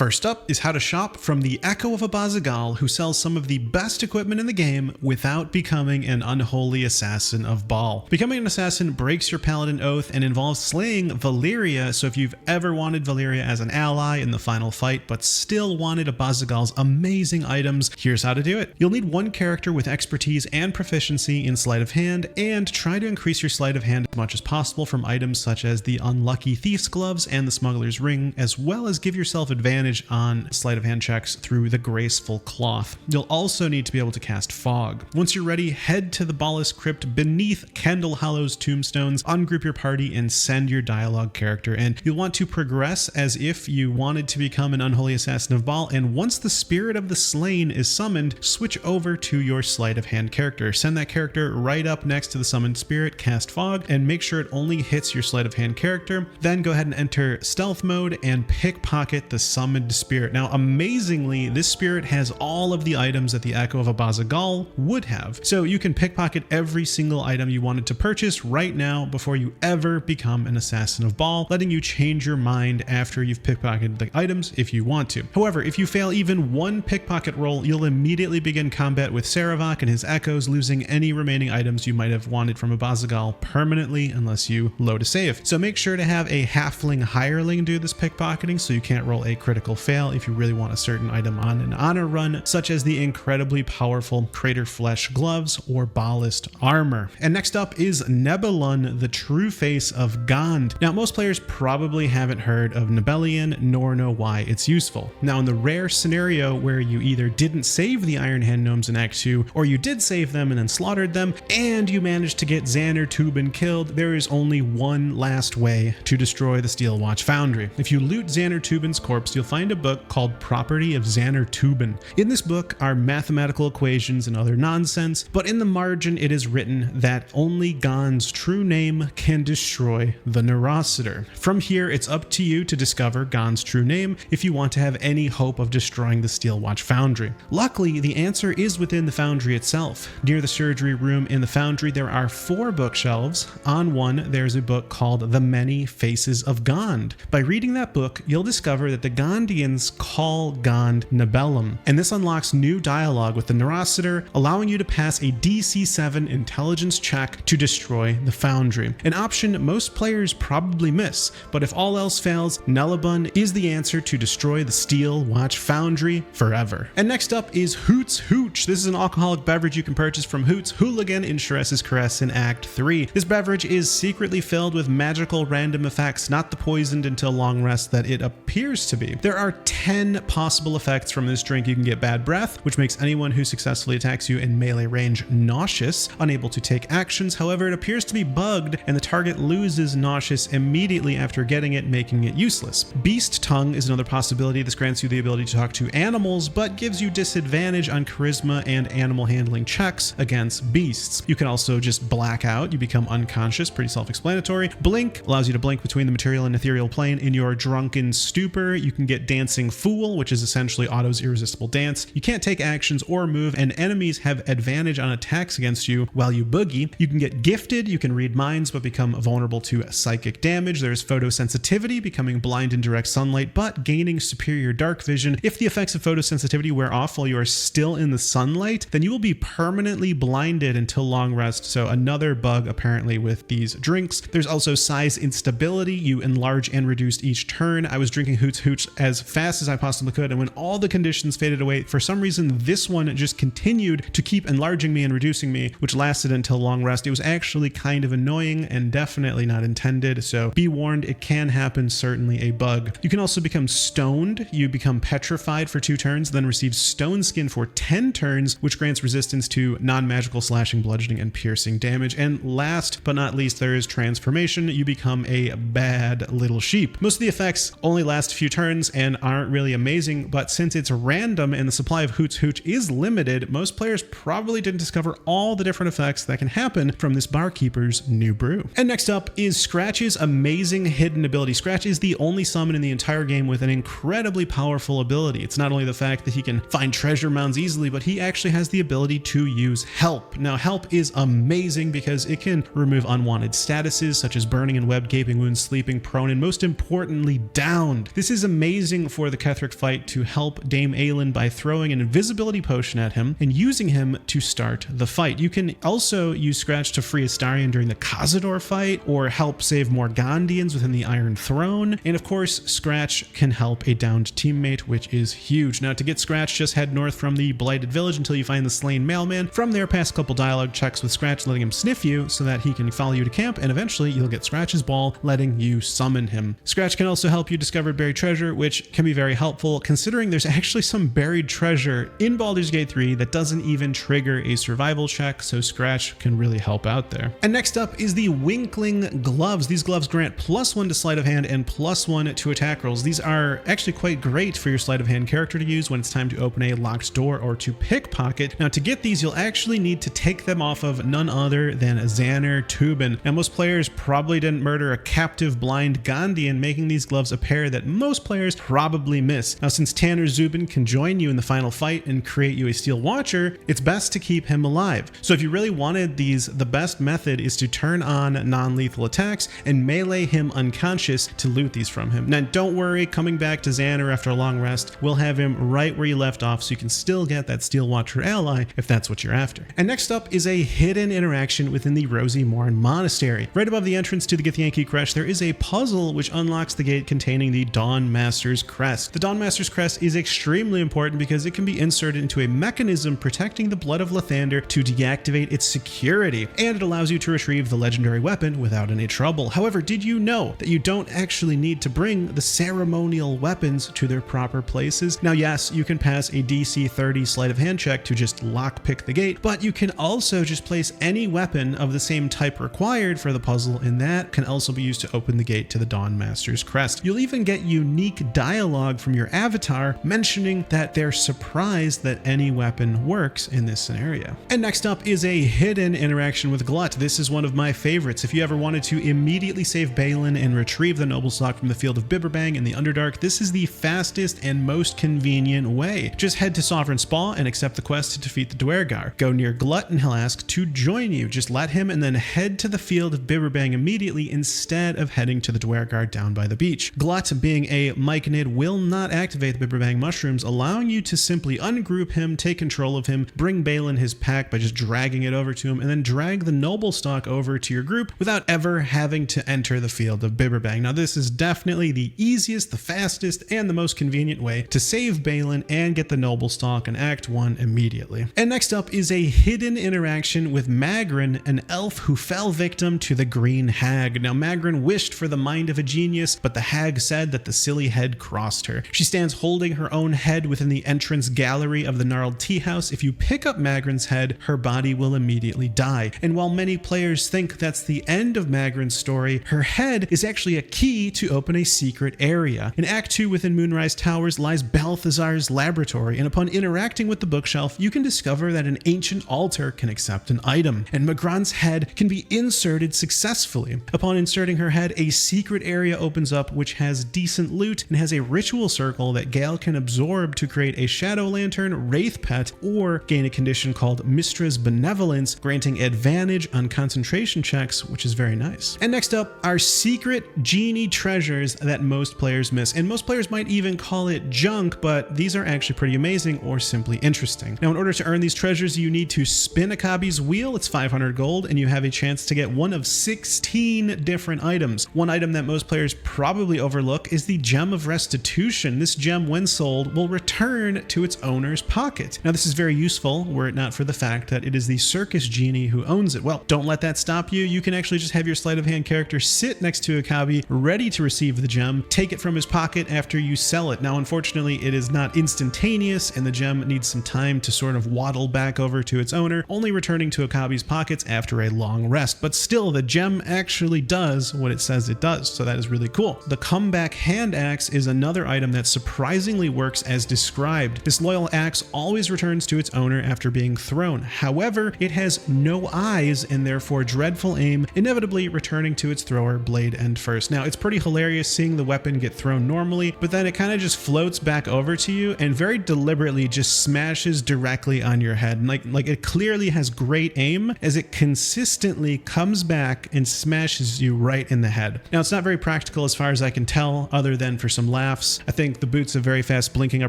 First up is how to shop from the Echo of Abazigal, who sells some of the best equipment in the game without becoming an unholy assassin of Bhaal. Becoming an assassin breaks your paladin oath and involves slaying Valyria, so if you've ever wanted Valyria as an ally in the final fight but still wanted Abazigal's amazing items, here's how to do it. You'll need one character with expertise and proficiency in sleight of hand, and try to increase your sleight of hand as much as possible from items such as the unlucky Thief's Gloves and the Smuggler's Ring, as well as give yourself advantage on sleight of hand checks through the Graceful Cloth. You'll also need to be able to cast Fog. Once you're ready, head to the Bhaalist Crypt beneath Candulhallow's Tombstones, ungroup your party, and send your dialogue character, and you'll want to progress as if you wanted to become an unholy assassin of Bhaal, and once the spirit of the slain is summoned, switch over to your sleight of hand character. Send that character right up next to the summoned spirit, cast Fog, and make sure it only hits your sleight of hand character. Then go ahead and enter stealth mode and pickpocket the summoned spirit. Now, amazingly, this spirit has all of the items that the Echo of Abazigal would have. So you can pickpocket every single item you wanted to purchase right now before you ever become an assassin of Bhaal, letting you change your mind after you've pickpocketed the items if you want to. However, if you fail even one pickpocket roll, you'll immediately begin combat with Saravak and his echoes, losing any remaining items you might have wanted from Abazigal permanently unless you load a save. So make sure to have a halfling hireling do this pickpocketing so you can't roll a critical fail if you really want a certain item on an honor run, such as the incredibly powerful Crater Flesh Gloves or Bhaalist Armor. And next up is Nebelun, the true face of Gond. Now, most players probably haven't heard of Nebelun nor know why it's useful. Now, in the rare scenario where you either didn't save the Iron Hand Gnomes in Act 2, or you did save them and then slaughtered them, and you managed to get Xander Tubin killed, there is only one last way to destroy the Steelwatch Foundry. If you loot Xander Tubin's corpse, you'll find a book called Property of Xander Tubin. In this book are mathematical equations and other nonsense, but in the margin it is written that only Gond's true name can destroy the Neurocitor. From here, it's up to you to discover Gond's true name if you want to have any hope of destroying the Steelwatch Foundry. Luckily, the answer is within the foundry itself. Near the surgery room in the foundry, there are 4 bookshelves. On one, there's a book called The Many Faces of Gond. By reading that book, you'll discover that the Gondians call Gond Nebelun, and this unlocks new dialogue with the Neurocitor, allowing you to pass a DC 7 intelligence check to destroy the foundry. An option most players probably miss, but if all else fails, Nebelun is the answer to destroy the Steelwatch Foundry forever. And next up is Hoots Hooch. This is an alcoholic beverage you can purchase from Hoots Hooligan in Shress's Caress in Act 3. This beverage is secretly filled with magical random effects, not the poisoned until long rest that it appears to be. There are 10 possible effects from this drink. You can get bad breath, which makes anyone who successfully attacks you in melee range nauseous, unable to take actions. However, it appears to be bugged, and the target loses nauseous immediately after getting it, making it useless. Beast Tongue is another possibility. This grants you the ability to talk to animals, but gives you disadvantage on charisma and animal handling checks against beasts. You can also just black out. You become unconscious, pretty self-explanatory. Blink allows you to blink between the material and ethereal plane in your drunken stupor. You can get Dancing Fool, which is essentially Otto's irresistible dance. You can't take actions or move, and enemies have advantage on attacks against you while you boogie. You can get Gifted. You can read minds but become vulnerable to psychic damage. There's Photosensitivity, becoming blind in direct sunlight but gaining superior dark vision. If the effects of photosensitivity wear off while you are still in the sunlight, then you will be permanently blinded until long rest. So another bug apparently with these drinks. There's also Size Instability. You enlarge and reduce each turn. I was drinking Hoots Hooch as fast as I possibly could, and when all the conditions faded away, for some reason this one just continued to keep enlarging me and reducing me, which lasted until long rest. It was actually kind of annoying and definitely not intended, so be warned, it can happen, certainly a bug. You can also become stoned. You become petrified for 2 turns, then receive Stone Skin for 10 turns, which grants resistance to non-magical slashing, bludgeoning, and piercing damage. And last but not least, there is transformation. You become a bad little sheep. Most of the effects only last a few turns and aren't really amazing, but since it's random and the supply of Hoots Hooch is limited, most players probably didn't discover all the different effects that can happen from this barkeeper's new brew. And next up is Scratch's amazing hidden ability. Scratch is the only summon in the entire game with an incredibly powerful ability. It's not only the fact that he can find treasure mounds easily, but he actually has the ability to use Help. Now, Help is amazing because it can remove unwanted statuses such as burning and web, gaping wounds, sleeping, prone, and most importantly, downed. This is amazing choosing for the Ketheric fight to help Dame Aelin by throwing an invisibility potion at him and using him to start the fight. You can also use Scratch to free Astarion during the Khazador fight, or help save more Gondians within the Iron Throne, and of course Scratch can help a downed teammate, which is huge. Now to get Scratch, just head north from the Blighted Village until you find the slain mailman. From there, pass a couple dialogue checks with Scratch, letting him sniff you so that he can follow you to camp, and eventually you'll get Scratch's ball, letting you summon him. Scratch can also help you discover buried treasure, which can be very helpful considering there's actually some buried treasure in Baldur's Gate 3 that doesn't even trigger a survival check, so Scratch can really help out there. And next up is the Winkling Gloves. These gloves grant +1 to sleight of hand and +1 to attack rolls. These are actually quite great for your sleight of hand character to use when it's time to open a locked door or to pickpocket. Now to get these, you'll actually need to take them off of none other than Xander Tubin. Now most players probably didn't murder a captive blind Gondian, making these gloves a pair that most players probably miss. Now since Tanner Zubin can join you in the final fight and create you a Steelwatcher, it's best to keep him alive. So if you really wanted these, the best method is to turn on non-lethal attacks and melee him unconscious to loot these from him. Now don't worry, coming back to Xander after a long rest, we'll have him right where you left off so you can still get that Steelwatcher ally if that's what you're after. And next up is a hidden interaction within the Rosymourn Monastery. Right above the entrance to the Githyanki Crest, there is a puzzle which unlocks the gate containing the Dawn Master's Crest. The Dawn Master's Crest is extremely important because it can be inserted into a mechanism protecting the blood of Lathander to deactivate its security, and it allows you to retrieve the legendary weapon without any trouble. However, did you know that you don't actually need to bring the ceremonial weapons to their proper places? Now yes, you can pass a DC 30 sleight of hand check to just lockpick the gate, but you can also just place any weapon of the same type required for the puzzle, and that can also be used to open the gate to the Dawn Master's Crest. You'll even get unique dialogue from your avatar mentioning that they're surprised that any weapon works in this scenario. And next up is a hidden interaction with Glut. This is one of my favorites. If you ever wanted to immediately save Balin and retrieve the noble stock from the field of Bibberbang in the Underdark, this is the fastest and most convenient way. Just head to Sovereign Spa and accept the quest to defeat the Duergar. Go near Glut and he'll ask to join you. Just let him and then head to the field of Bibberbang immediately instead of heading to the Duergar down by the beach. Glut, being a Myconid, will not activate the Bibberbang mushrooms, allowing you to simply ungroup him, take control of him, bring Balin his pack by just dragging it over to him, and then drag the noble stock over to your group without ever having to enter the field of Bibberbang. Now this is definitely the easiest, the fastest, and the most convenient way to save Balin and get the noble stock in Act 1 immediately. And next up is a hidden interaction with Magron, an elf who fell victim to the Green Hag. Now Magron wished for the mind of a genius, but the hag said that the silly head crossed her. She stands holding her own head within the entrance gallery of the gnarled tea house. If you pick up Magron's head, her body will immediately die. And while many players think that's the end of Magron's story, her head is actually a key to open a secret area. In Act 2 within Moonrise Towers lies Balthazar's laboratory, and upon interacting with the bookshelf, you can discover that an ancient altar can accept an item, and Magron's head can be inserted successfully. Upon inserting her head, a secret area opens up which has decent loot and has a ritual circle that Gale can absorb to create a Shadow Lantern, Wraith Pet, or gain a condition called Mistra's Benevolence, granting advantage on concentration checks, which is very nice. And next up are secret genie treasures that most players miss, and most players might even call it junk, but these are actually pretty amazing or simply interesting. Now in order to earn these treasures, you need to spin Akabi's wheel. It's 500 gold, and you have a chance to get one of 16 different items. One item that most players probably overlook is the Gem of Restitution. This gem, when sold, will return to its owner's pocket. Now this is very useful were it not for the fact that it is the circus genie who owns it. Well, don't let that stop you. You can actually just have your sleight of hand character sit next to Akabi, ready to receive the gem, take it from his pocket after you sell it. Now unfortunately it is not instantaneous, and the gem needs some time to sort of waddle back over to its owner, only returning to Akabi's pockets after a long rest. But still, the gem actually does what it says it does, so that is really cool. The comeback hand axe is another item that surprisingly works as described. This loyal axe always returns to its owner after being thrown. However, it has no eyes and therefore dreadful aim, inevitably returning to its thrower blade end first. Now it's pretty hilarious seeing the weapon get thrown normally, but then it kind of just floats back over to you and very deliberately just smashes directly on your head. And like it clearly has great aim as it consistently comes back and smashes you right in the head. Now it's not very practical as far as I can tell, other than for some some laughs. I think the boots of very fast blinking are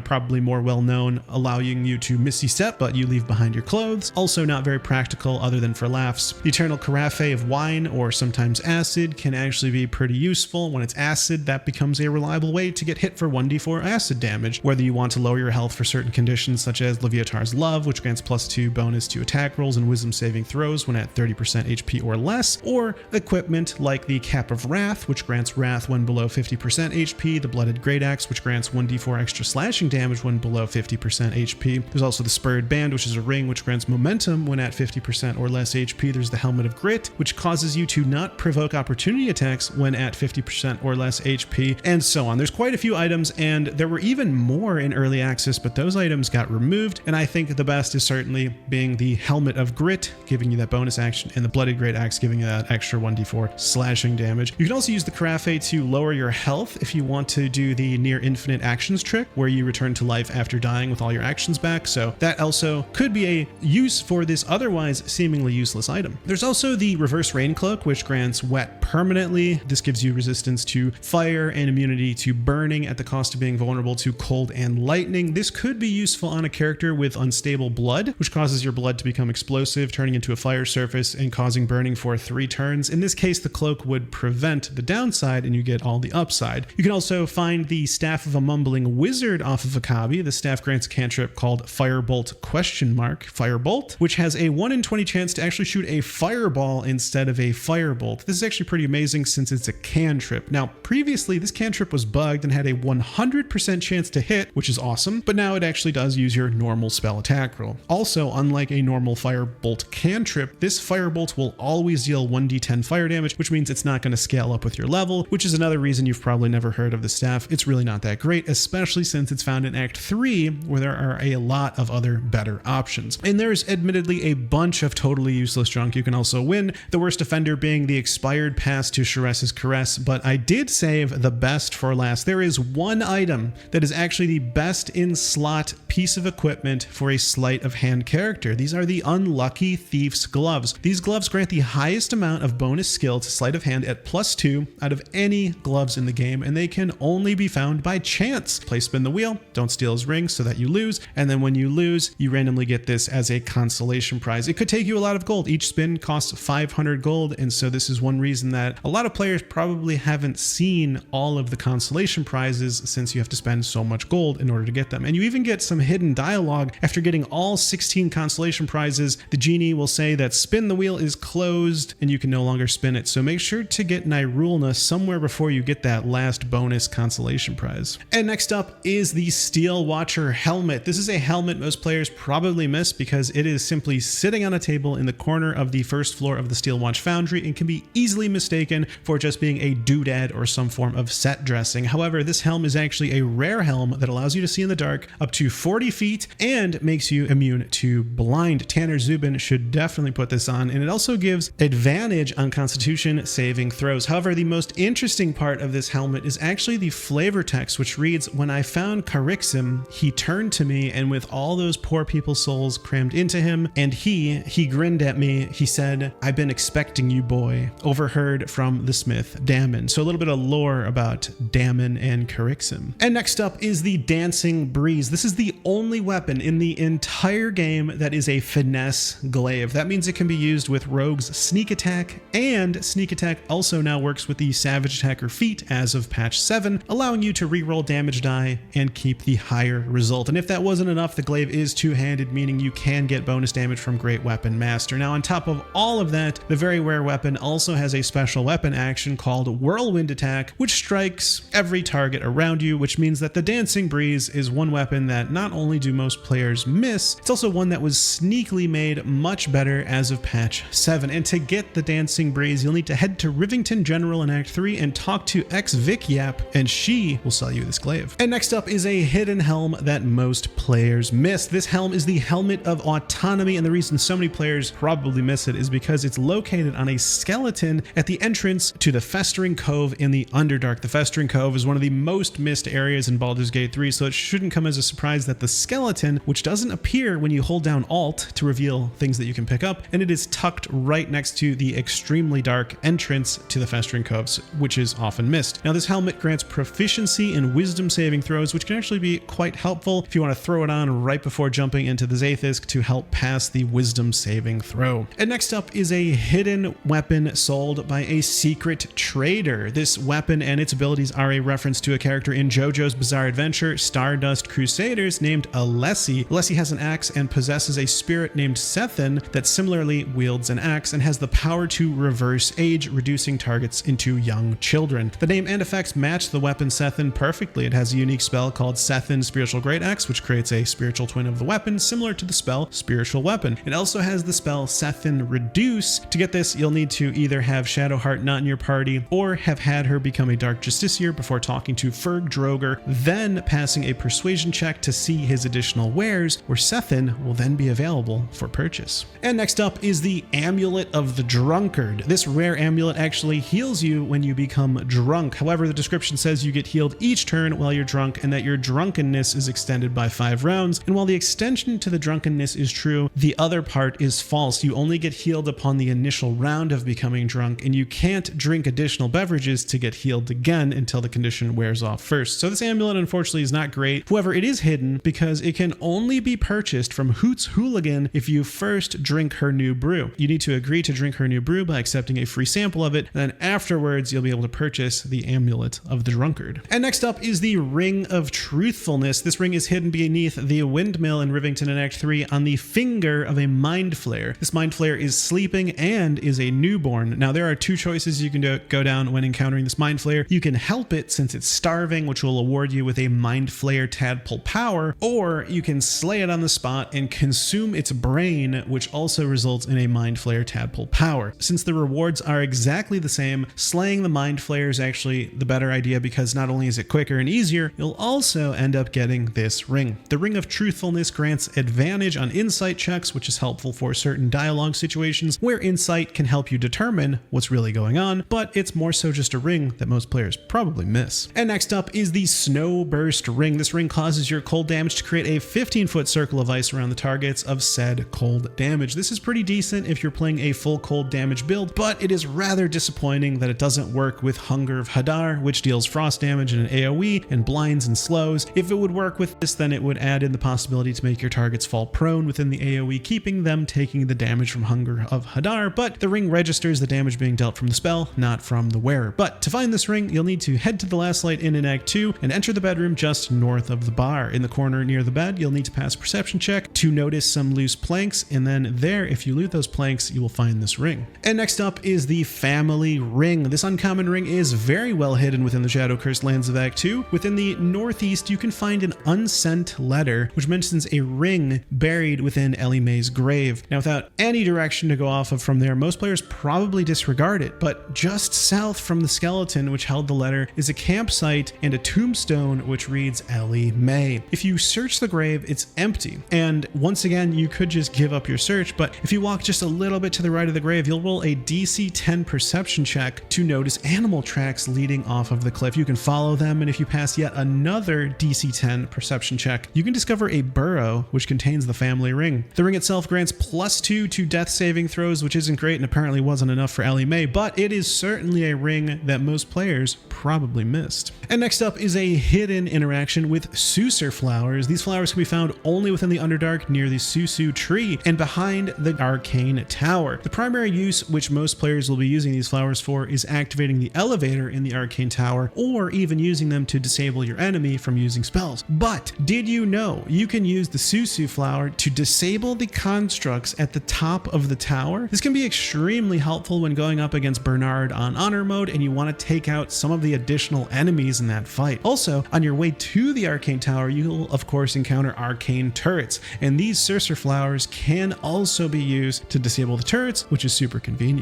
probably more well known, allowing you to misty step, but you leave behind your clothes. Also not very practical other than for laughs. The eternal carafe of wine, or sometimes acid, can actually be pretty useful. When it's acid, that becomes a reliable way to get hit for 1d4 acid damage, whether you want to lower your health for certain conditions such as Leviatar's Love, which grants +2 bonus to attack rolls and wisdom saving throws when at 30% HP or less, or equipment like the Cap of Wrath, which grants Wrath when below 50% HP, the Blooded Great Axe, which grants 1d4 extra slashing damage when below 50% HP. There's also the Spurred Band, which is a ring which grants momentum when at 50% or less HP. There's the Helmet of Grit, which causes you to not provoke opportunity attacks when at 50% or less HP, and so on. There's quite a few items, and there were even more in early access, but those items got removed, and I think the best is certainly being the Helmet of Grit, giving you that bonus action, and the Blooded Great Axe giving you that extra 1d4 slashing damage. You can also use the Carafe to lower your health if you want to do the near infinite actions trick, where you return to life after dying with all your actions back, so that also could be a use for this otherwise seemingly useless item. There's also the Reverse Rain Cloak, which grants wet permanently. This gives you resistance to fire and immunity to burning at the cost of being vulnerable to cold and lightning. This could be useful on a character with unstable blood, which causes your blood to become explosive, turning into a fire surface and causing burning for 3 turns. In this case, the cloak would prevent the downside and you get all the upside. You can also find the Staff of a Mumbling Wizard off of Akabi. The staff grants a cantrip called Firebolt ? Firebolt, which has a 1 in 20 chance to actually shoot a fireball instead of a firebolt. This is actually pretty amazing since it's a cantrip. Now, previously this cantrip was bugged and had a 100% chance to hit, which is awesome, but now it actually does use your normal spell attack roll. Also, unlike a normal firebolt cantrip, this firebolt will always deal 1d10 fire damage, which means it's not going to scale up with your level, which is another reason you've probably never heard of the staff. It's really not that great, especially since it's found in Act 3, where there are a lot of other better options. And there's admittedly a bunch of totally useless junk you can also win, the worst offender being the expired pass to Sharess's Caress, but I did save the best for last. There is one item that is actually the best in slot piece of equipment for a sleight of hand character. These are the Unlucky Thief's Gloves. These gloves grant the highest amount of bonus skill to sleight of hand at +2 out of any gloves in the game, and they can only be found by chance. Play Spin the Wheel, don't steal his ring so that you lose, and then when you lose, you randomly get this as a consolation prize. It could take you a lot of gold. Each spin costs 500 gold, and so this is one reason that a lot of players probably haven't seen all of the consolation prizes, since you have to spend so much gold in order to get them. And you even get some hidden dialogue. After getting all 16 consolation prizes, the genie will say that Spin the Wheel is closed and you can no longer spin it. So make sure to get Nirulna somewhere before you get that last bonus consolation prize. And next up is the Steelwatcher Helmet. This is a helmet most players probably miss because it is simply sitting on a table in the corner of the first floor of the Steelwatch Foundry and can be easily mistaken for just being a doodad or some form of set dressing. However, this helm is actually a rare helm that allows you to see in the dark up to 40 feet and makes you immune to blind. Tanner Zubin should definitely put this on, and it also gives advantage on Constitution saving throws. However, the most interesting part of this helmet is actually the flavor text, which reads, "When I found Carixim, he turned to me, and with all those poor people's souls crammed into him, and he grinned at me. He said, 'I've been expecting you, boy.' Overheard from the smith, Damon." So a little bit of lore about Damon and Carixim. And next up is the Dancing Breeze. This is the only weapon in the entire game that is a finesse glaive. That means it can be used with Rogue's Sneak Attack, and Sneak Attack also now works with the Savage Attacker feat as of patch 7, allowing you to reroll damage die and keep the higher result. And if that wasn't enough, the glaive is two-handed, meaning you can get bonus damage from Great Weapon Master. Now, on top of all of that, the very rare weapon also has a special weapon action called Whirlwind Attack, which strikes every target around you, which means that the Dancing Breeze is one weapon that not only do most players miss, it's also one that was sneakily made much better as of patch 7. And to get the Dancing Breeze, you'll need to head to Rivington General in Act 3 and talk to ex-Vic Yap, and she will sell you this glaive. And next up is a hidden helm that most players miss. This helm is the Helmet of Autonomy, and the reason so many players probably miss it is because it's located on a skeleton at the entrance to the Festering Cove in the Underdark. The Festering Cove is one of the most missed areas in Baldur's Gate 3, so it shouldn't come as a surprise that the skeleton, which doesn't appear when you hold down Alt to reveal things that you can pick up, and it is tucked right next to the extremely dark entrance to the Festering Coves, which is often missed. Now, this helmet grants proficiency in wisdom saving throws, which can actually be quite helpful if you want to throw it on right before jumping into the Zaith'isk to help pass the wisdom saving throw. And next up is a hidden weapon sold by a secret trader. This weapon and its abilities are a reference to a character in JoJo's Bizarre Adventure Stardust Crusaders named Alessi. Alessi has an axe and possesses a spirit named Sethan that similarly wields an axe and has the power to reverse age, reducing targets into young children. The name and effects match the weapon Sethan perfectly. It has a unique spell called Sethan Spiritual Great Axe, which creates a spiritual twin of the weapon, similar to the spell Spiritual Weapon. It also has the spell Sethan Reduce. To get this, you'll need to either have Shadowheart not in your party or have had her become a Dark Justiciar before talking to Ferg Droger, then passing a persuasion check to see his additional wares, where Sethan will then be available for purchase. And next up is the Amulet of the Drunkard. This rare amulet actually heals you when you become drunk. However, the description says you get healed each turn while you're drunk and that your drunkenness is extended by 5 rounds. And while the extension to the drunkenness is true, the other part is false. You only get healed upon the initial round of becoming drunk, and you can't drink additional beverages to get healed again until the condition wears off first. So this amulet unfortunately is not great. However, it is hidden because it can only be purchased from Hoots Hooligan if you first drink her new brew. You need to agree to drink her new brew by accepting a free sample of it, and then afterwards you'll be able to purchase the Amulet of the Drunkard. And next up is the Ring of Truthfulness. This ring is hidden beneath the windmill in Rivington in Act 3 on the finger of a Mind Flayer. This Mind Flayer is sleeping and is a newborn. Now there are 2 choices you can go down when encountering this Mind Flayer. You can help it since it's starving, which will award you with a Mind Flayer Tadpole power, or you can slay it on the spot and consume its brain, which also results in a Mind Flayer Tadpole power. Since the rewards are exactly the same, slaying the Mind Flayer is actually the better idea because not only is it quicker and easier, you'll also end up getting this ring. The Ring of Truthfulness grants advantage on insight checks, which is helpful for certain dialogue situations where insight can help you determine what's really going on, but it's more so just a ring that most players probably miss. And next up is the Snowburst Ring. This ring causes your cold damage to create a 15-foot circle of ice around the targets of said cold damage. This is pretty decent if you're playing a full cold damage build, but it is rather disappointing that it doesn't work with Hunger of Hadar, which deals frost damage in an AoE and blinds and slows. If it would work with this, then it would add in the possibility to make your targets fall prone within the AoE, keeping them taking the damage from Hunger of Hadar, but the ring registers the damage being dealt from the spell, not from the wearer. But to find this ring, you'll need to head to the Last Light Inn in Act 2 and enter the bedroom just north of the bar. In the corner near the bed, you'll need to pass a perception check to notice some loose planks, and then there, if you loot those planks, you will find this ring. And next up is the Family Ring. This uncommon ring is very well hidden within the Shadow Cursed lands of Act 2. Within the northeast, you can find an unsent letter, which mentions a ring buried within Ellie Mae's grave. Now, without any direction to go off of from there, most players probably disregard it, but just south from the skeleton which held the letter is a campsite and a tombstone which reads Ellie Mae. If you search the grave, it's empty, and once again, you could just give up your search, but if you walk just a little bit to the right of the grave, you'll roll a DC 10 perception check to notice animal tracks leading off of the cliff. You can follow them, and if you pass yet another DC 10 perception check, you can discover a burrow which contains the family ring. The ring itself grants +2 to death saving throws, which isn't great and apparently wasn't enough for Ellie Mae, but it is certainly a ring that most players probably missed. And next up is a hidden interaction with Sussur flowers. These flowers can be found only within the Underdark near the Sussur tree and behind the Arcane Tower. The primary use which most players will be using these flowers for is activating the elevator in the Arcane Tower, or even using them to disable your enemy from using spells. But did you know you can use the Sussur flower to disable the constructs at the top of the tower? This can be extremely helpful when going up against Bernard on honor mode and you want to take out some of the additional enemies in that fight. Also, on your way to the Arcane Tower, you'll of course encounter arcane turrets, and these Sussur flowers can also be used to disable the turrets, which is super convenient.